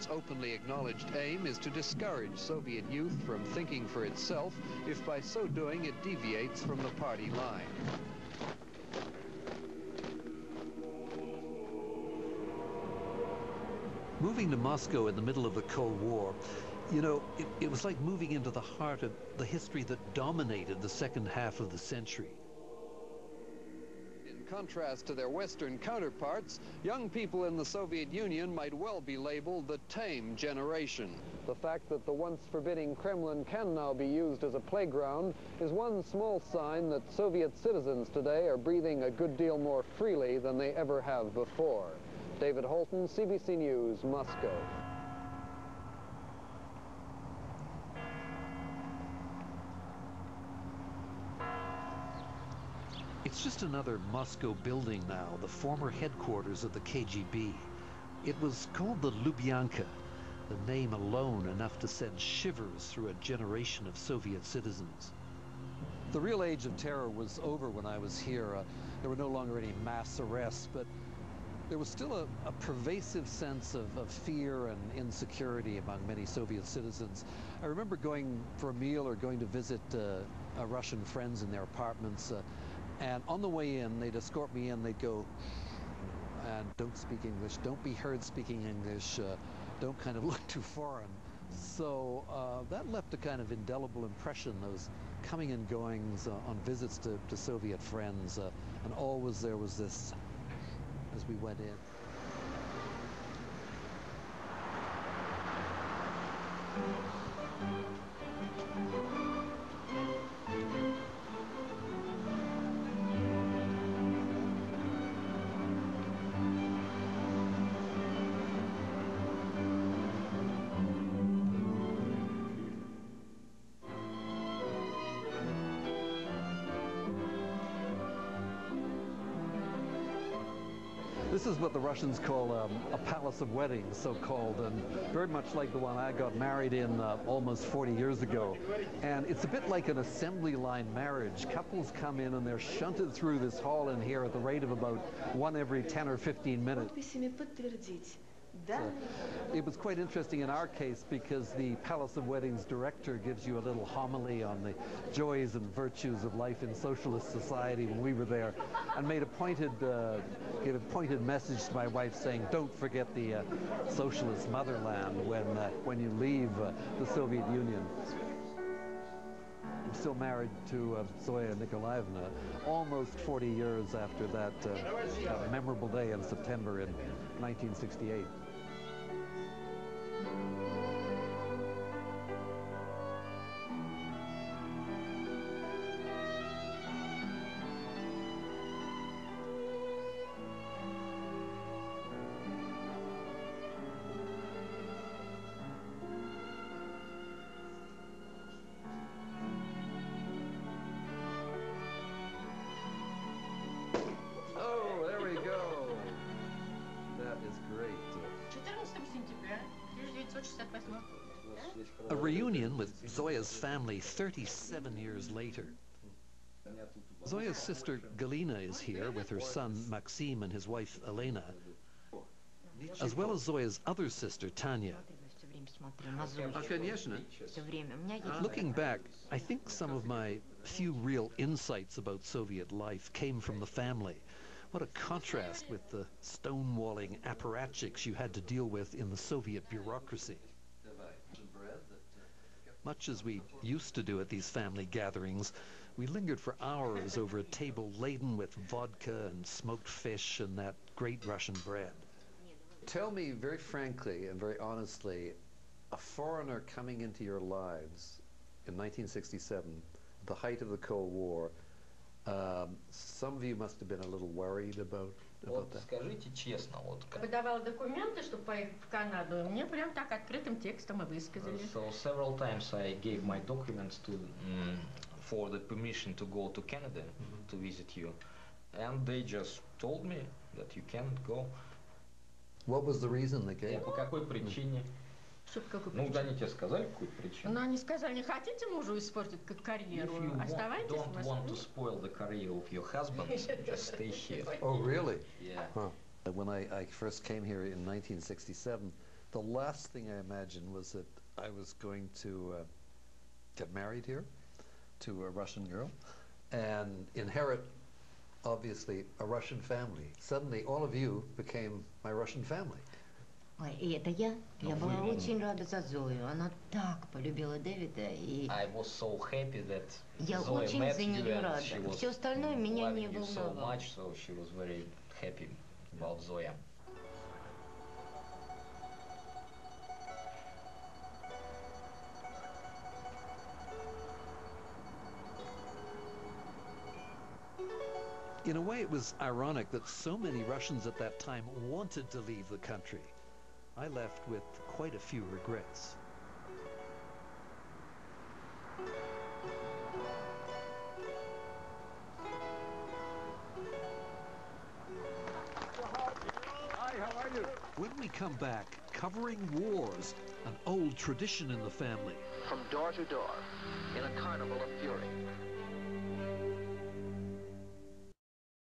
its openly acknowledged aim is to discourage Soviet youth from thinking for itself if by so doing it deviates from the party line. Moving to Moscow in the middle of the Cold War, you know, it was like moving into the heart of the history that dominated the second half of the century. In contrast to their Western counterparts, young people in the Soviet Union might well be labeled the tame generation. The fact that the once forbidding Kremlin can now be used as a playground is one small sign that Soviet citizens today are breathing a good deal more freely than they ever have before. David Halton, CBC News, Moscow. It's just another Moscow building now, the former headquarters of the KGB. It was called the Lubyanka, the name alone enough to send shivers through a generation of Soviet citizens. The real age of terror was over when I was here. There were no longer any mass arrests, but there was still a pervasive sense of fear and insecurity among many Soviet citizens. I remember going for a meal or going to visit Russian friends in their apartments, and on the way in, they'd escort me in, they'd go, and don't speak English, don't be heard speaking English, don't kind of look too foreign. So that left a kind of indelible impression, those coming and goings on visits to Soviet friends, and always there was this as we went in. This is what the Russians call a palace of weddings, so-called, and very much like the one I got married in almost 40 years ago. And it's a bit like an assembly line marriage. Couples come in and they're shunted through this hall in here at the rate of about one every 10 or 15 minutes. It was quite interesting in our case because the Palace of Weddings director gives you a little homily on the joys and virtues of life in socialist society when we were there, and gave a pointed message to my wife saying, don't forget the socialist motherland when you leave the Soviet Union. I'm still married to Zoya Nikolaevna almost 40 years after that memorable day in September in 1968. Oh, there we go. That is great. A reunion with Zoya's family 37 years later. Zoya's sister Galina is here with her son Maxim and his wife Elena, as well as Zoya's other sister Tanya. Looking back, I think some of my few real insights about Soviet life came from the family. What a contrast with the stonewalling apparatchiks you had to deal with in the Soviet bureaucracy. Much as we used to do at these family gatherings, we lingered for hours over a table laden with vodka and smoked fish and that great Russian bread. Tell me very frankly and very honestly, a foreigner coming into your lives in 1967, the height of the Cold War, some of you must have been a little worried about that. Скажите честно, Подавала документы, чтобы поехать в Канаду, и мне прям так открытым текстом и высказали. So several times I gave my documents to for the permission to go to Canada to visit you, and they just told me that you can't go. What was the reason they gave? По какой причине? Ну, да, они тебе сказали какую причину. Но они сказали, не хотите мужу испортить карьеру, оставайтесь в Москве. If you don't want to spoil the career of your husband, just stay here. Oh, really? Yeah. Huh. When I first came here in 1967, the last thing I imagined was that I was going to get married here to a Russian girl and inherit, obviously, a Russian family. Suddenly, all of you became my Russian family. Ой, и это я. Я была очень рада за Зою. Она так полюбила Дэвида, и I was so happy that я Zoe очень met за you нее and рада. she was Все остальное меня не loving you so волновало. much, so she was very happy about Zoya. In a way, it was ironic that so many Russians at that time wanted to leave the country. I left with quite a few regrets. Hi, how are you? When we come back, covering wars, an old tradition in the family. From door to door, in a carnival of fury,